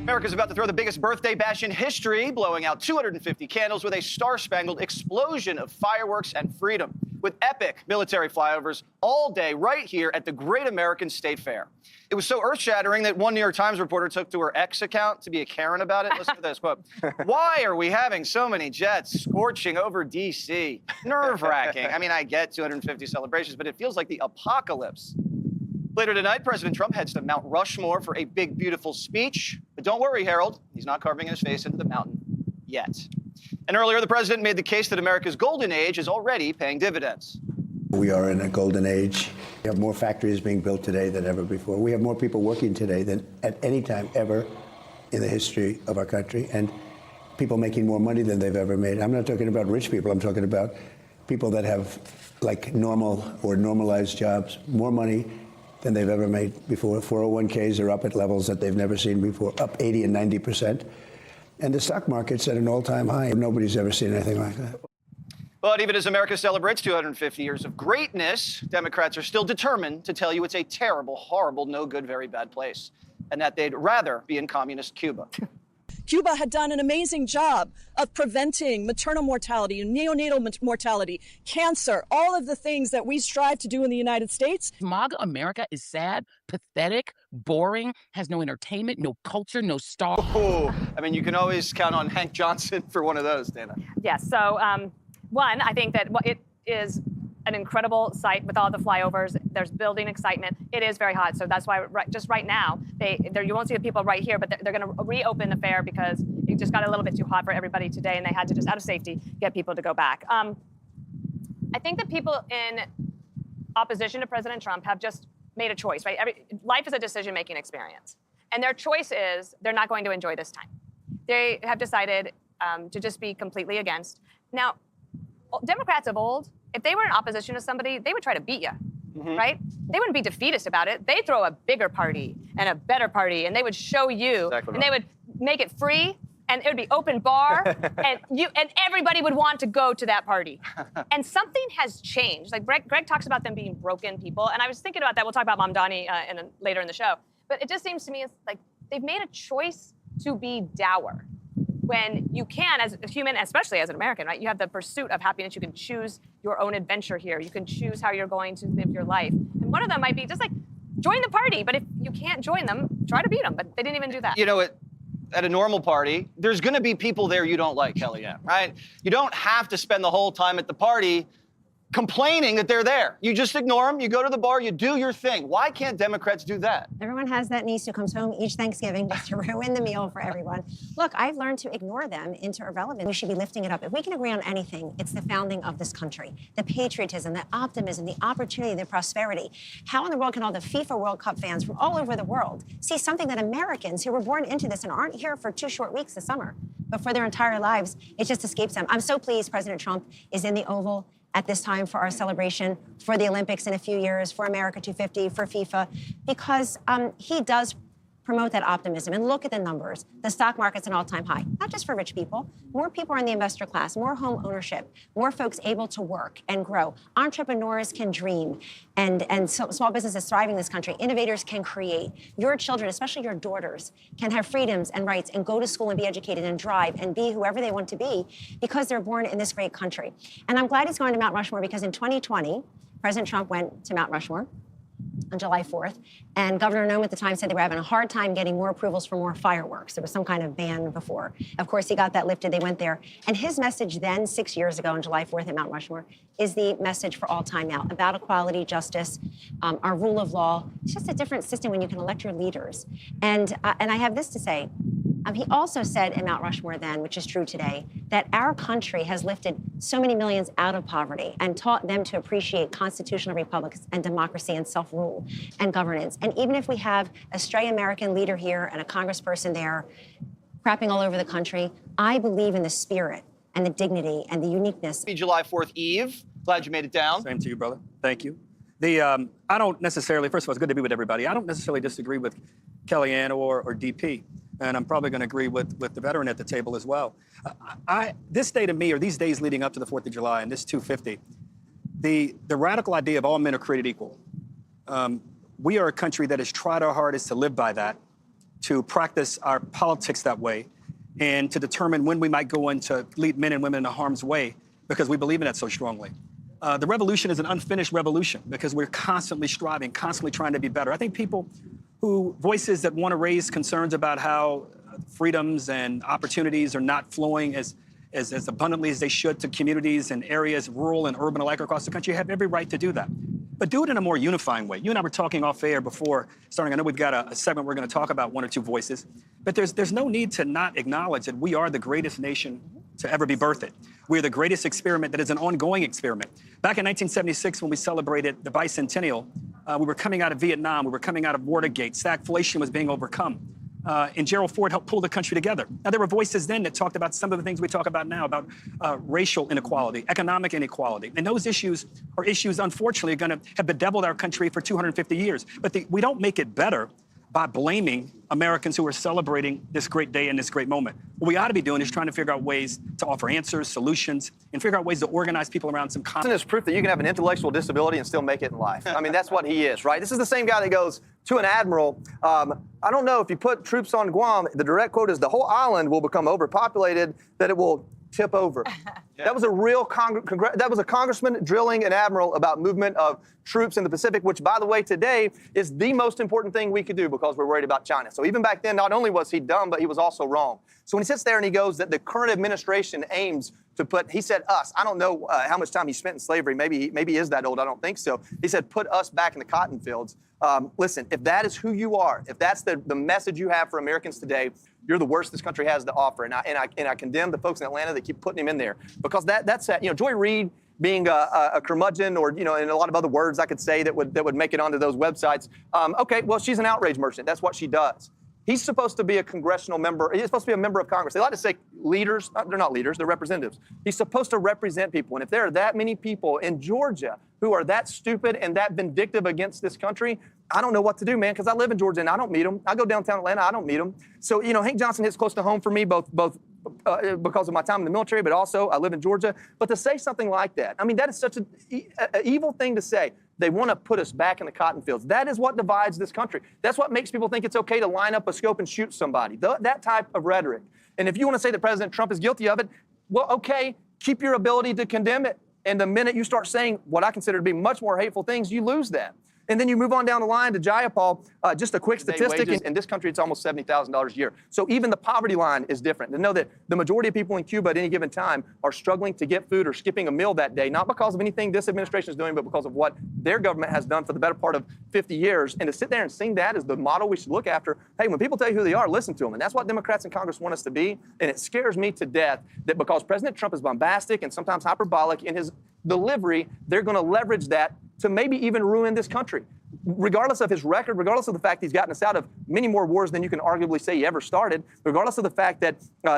America's about to throw the biggest birthday bash in history, blowing out 250 candles with a star-spangled explosion of fireworks and freedom, with epic military flyovers all day right here at the Great American State Fair. It was so earth-shattering that one New York Times reporter took to her X account to be a Karen about it. Listen to this, quote, "Why are we having so many jets scorching over D.C.? Nerve-wracking. I mean, I get 250 celebrations, but it feels like the apocalypse." Later tonight, President Trump heads to Mount Rushmore for a big, beautiful speech. But don't worry, Harold, he's not carving his face into the mountain yet. And earlier, the president made the case that America's golden age is already paying dividends. We are in a golden age. We have more factories being built today than ever before. We have more people working today than at any time ever in the history of our country, and people making more money than they've ever made. I'm not talking about rich people. I'm talking about people that have, like, normal or normalized jobs, more money than they've ever made before. 401ks are up at levels that they've never seen before, up 80 and 90%. And the stock market's at an all-time high. Nobody's ever seen anything like that. But even as America celebrates 250 years of greatness, Democrats are still determined to tell you it's a terrible, horrible, no good, very bad place, and that they'd rather be in communist Cuba. Cuba had done an amazing job of preventing maternal mortality and neonatal mortality, cancer, all of the things that we strive to do in the United States. MAGA America is sad, pathetic, boring, has no entertainment, no culture, no star. Oh, I mean, you can always count on Hank Johnson for one of those, Dana. Yes, so one, I think that it is an incredible site with all the flyovers. There's building excitement. It is very hot, so that's why just right now, you won't see the people right here, but they're going to reopen the fair because it just got a little bit too hot for everybody today, and they had to just, out of safety, get people to go back. I think that people in opposition to President Trump have just made a choice, right? Life is a decision-making experience, and their choice is they're not going to enjoy this time. They have decided to just be completely against. Now, Democrats of old, if they were in opposition to somebody, they would try to beat you, right? They wouldn't be defeatist about it. They'd throw a bigger party and a better party, and they would show you, and they would make it free, and it would be open bar, and everybody would want to go to that party. And something has changed. Like Greg talks about them being broken people, and I was thinking about that. We'll talk about Mamdani later in the show. But it just seems to me it's like they've made a choice to be dour. When you can, as a human, especially as an American, right? You have the pursuit of happiness. You can choose your own adventure here. You can choose how you're going to live your life. And one of them might be just like, join the party. But if you can't join them, try to beat them. But they didn't even do that. You know, at a normal party, there's going to be people there you don't like, Kellyanne, right? You don't have to spend the whole time at the party complaining that they're there. You just ignore them. You go to the bar. You do your thing. Why can't Democrats do that? Everyone has that niece who comes home each Thanksgiving just to ruin the meal for everyone. Look, I've learned to ignore them into irrelevance. We should be lifting it up. If we can agree on anything, it's the founding of this country, the patriotism, the optimism, the opportunity, the prosperity. How in the world can all the FIFA World Cup fans from all over the world see something that Americans who were born into this and aren't here for 2 short weeks this summer, but for their entire lives, it just escapes them? I'm so pleased President Trump is in the Oval at this time for our celebration, for the Olympics in a few years, for America 250, for FIFA, because he does promote that optimism. And look at the numbers. The stock market's an all-time high, not just for rich people. More people are in the investor class, more home ownership, more folks able to work and grow. Entrepreneurs can dream, and so small businesses thriving in this country. Innovators can create. Your children, especially your daughters, can have freedoms and rights and go to school and be educated and drive and be whoever they want to be because they're born in this great country. And I'm glad he's going to Mount Rushmore because in 2020, President Trump went to Mount Rushmore on July 4th, and Governor Nome at the time said they were having a hard time getting more approvals for more fireworks. There was some kind of ban before. Of course, he got that lifted. They went there. And his message then, 6 years ago on July 4th at Mount Rushmore, is the message for all time now about equality, justice, our rule of law. It's just a different system when you can elect your leaders. And I have this to say. He also said in Mount Rushmore then, which is true today, that our country has lifted so many millions out of poverty and taught them to appreciate constitutional republics and democracy and self-rule and governance. And even if we have a stray American leader here and a congressperson there crapping all over the country, I believe in the spirit and the dignity and the uniqueness. Happy July 4th Eve. Glad you made it down. Same to you, brother. Thank you. I don't necessarily, first of all, it's good to be with everybody. I don't necessarily disagree with Kellyanne or DP. And I'm probably going to agree with the veteran at the table as well. This day to me, or these days leading up to the 4th of July and this 250, the radical idea of all men are created equal. We are a country that has tried our hardest to live by that. to practice our politics that way and to determine when we might go in to lead men and women into harm's way because we believe in that so strongly. The revolution is an unfinished revolution because we're constantly striving, constantly trying to be better. I think people voices that want to raise concerns about how freedoms and opportunities are not flowing as abundantly as they should to communities and areas, rural and urban alike across the country, have every right to do that. But do it in a more unifying way. You and I were talking off air before starting. I know we've got a segment we're going to talk about one or two voices, but there's no need to not acknowledge that we are the greatest nation to ever be birthed. We're the greatest experiment that is an ongoing experiment. Back in 1976, when we celebrated the bicentennial, we were coming out of Vietnam, we were coming out of Watergate, stagflation was being overcome. And Gerald Ford helped pull the country together. Now, there were voices then that talked about some of the things we talk about now, about racial inequality, economic inequality. And those issues are issues, unfortunately, going to have bedeviled our country for 250 years. But we don't make it better by blaming Americans who are celebrating this great day and this great moment. What we ought to be doing is trying to figure out ways to offer answers, solutions, and figure out ways to organize people around some common. This is proof that you can have an intellectual disability and still make it in life. I mean, that's what he is, right? This is the same guy that goes to an admiral, I don't know if you put troops on Guam, the direct quote is the whole island will become overpopulated, that it will tip over. That was a real that was a congressman drilling an admiral about movement of troops in the Pacific, which, by the way, today is the most important thing we could do because we're worried about China. So even back then, not only was he dumb, but he was also wrong. So when he sits there and he goes that the current administration aims to put, he said us, I don't know how much time he spent in slavery. Maybe he is that old, I don't think so. He said put us back in the cotton fields. Listen, if that is who you are, if that's the message you have for Americans today, you're the worst this country has to offer. And I condemn the folks in Atlanta that keep putting him in there because that's Joy Reid being a curmudgeon, or and a lot of other words I could say that would make it onto those websites. Okay, well, she's an outrage merchant. That's what she does. He's supposed to be a congressional member. He's supposed to be a member of Congress. They like to say leaders. They're not leaders. They're representatives. He's supposed to represent people. And if there are that many people in Georgia who are that stupid and that vindictive against this country, I don't know what to do, man, because I live in Georgia and I don't meet them. I go downtown Atlanta. I don't meet them. So, Hank Johnson hits close to home for me, both because of my time in the military, but also I live in Georgia. But to say something like that, I mean, that is such an evil thing to say. They want to put us back in the cotton fields. That is what divides this country. That's what makes people think it's okay to line up a scope and shoot somebody. That type of rhetoric. And if you want to say that President Trump is guilty of it, well, okay, keep your ability to condemn it. And the minute you start saying what I consider to be much more hateful things, you lose that. And then you move on down the line to Jayapal. Just a quick statistic. In this country, it's almost $70,000 a year. So even the poverty line is different. To know that the majority of people in Cuba at any given time are struggling to get food or skipping a meal that day, not because of anything this administration is doing, but because of what their government has done for the better part of 50 years. And to sit there and sing that as the model we should look after, hey, when people tell you who they are, listen to them. And that's what Democrats in Congress want us to be. And it scares me to death that because President Trump is bombastic and sometimes hyperbolic in his delivery, they're going to leverage that to maybe even ruin this country. Regardless of his record, regardless of the fact he's gotten us out of many more wars than you can arguably say he ever started, regardless of the fact that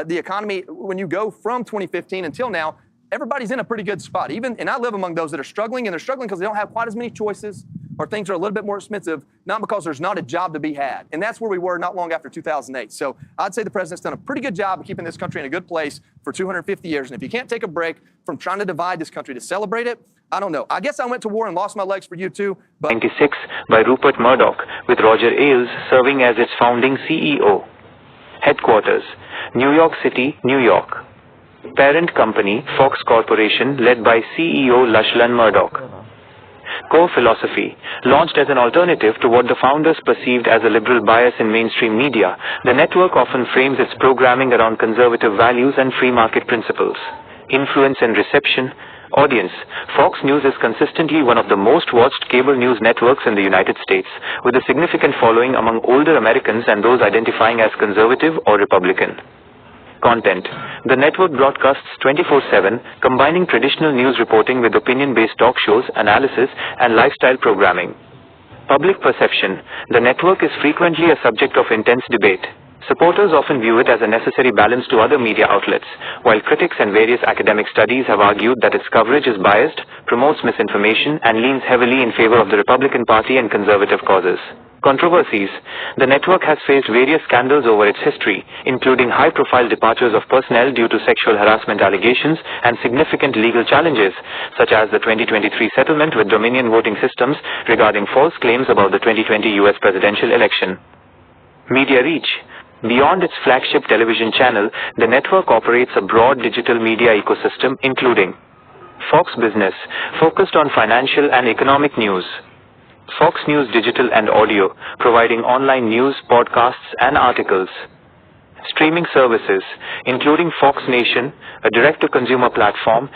the economy, when you go from 2015 until now, everybody's in a pretty good spot. And I live among those that are struggling, and they're struggling because they don't have quite as many choices, or things are a little bit more expensive, not because there's not a job to be had. And that's where we were not long after 2008. So I'd say the president's done a pretty good job of keeping this country in a good place for 250 years. And if you can't take a break from trying to divide this country to celebrate it, I don't know. I guess I went to war and lost my legs for you too. But 96 by Rupert Murdoch, with Roger Ailes serving as its founding CEO. Headquarters, New York City, New York. Parent company, Fox Corporation, led by CEO Lachlan Murdoch. Core philosophy, launched as an alternative to what the founders perceived as a liberal bias in mainstream media, the network often frames its programming around conservative values and free market principles. Influence and reception. Audience, Fox News is consistently one of the most watched cable news networks in the United States, with a significant following among older Americans and those identifying as conservative or Republican. Content. The network broadcasts 24/7, combining traditional news reporting with opinion-based talk shows, analysis, and lifestyle programming. Public perception. The network is frequently a subject of intense debate. Supporters often view it as a necessary balance to other media outlets, while critics and various academic studies have argued that its coverage is biased, promotes misinformation, and leans heavily in favor of the Republican Party and conservative causes. Controversies. The network has faced various scandals over its history, including high-profile departures of personnel due to sexual harassment allegations and significant legal challenges, such as the 2023 settlement with Dominion Voting Systems regarding false claims about the 2020 U.S. presidential election. Media reach. Beyond its flagship television channel, the network operates a broad digital media ecosystem including Fox Business, focused on financial and economic news. Fox News Digital and Audio, providing online news, podcasts, and articles. Streaming services, including Fox Nation, a direct-to-consumer platform,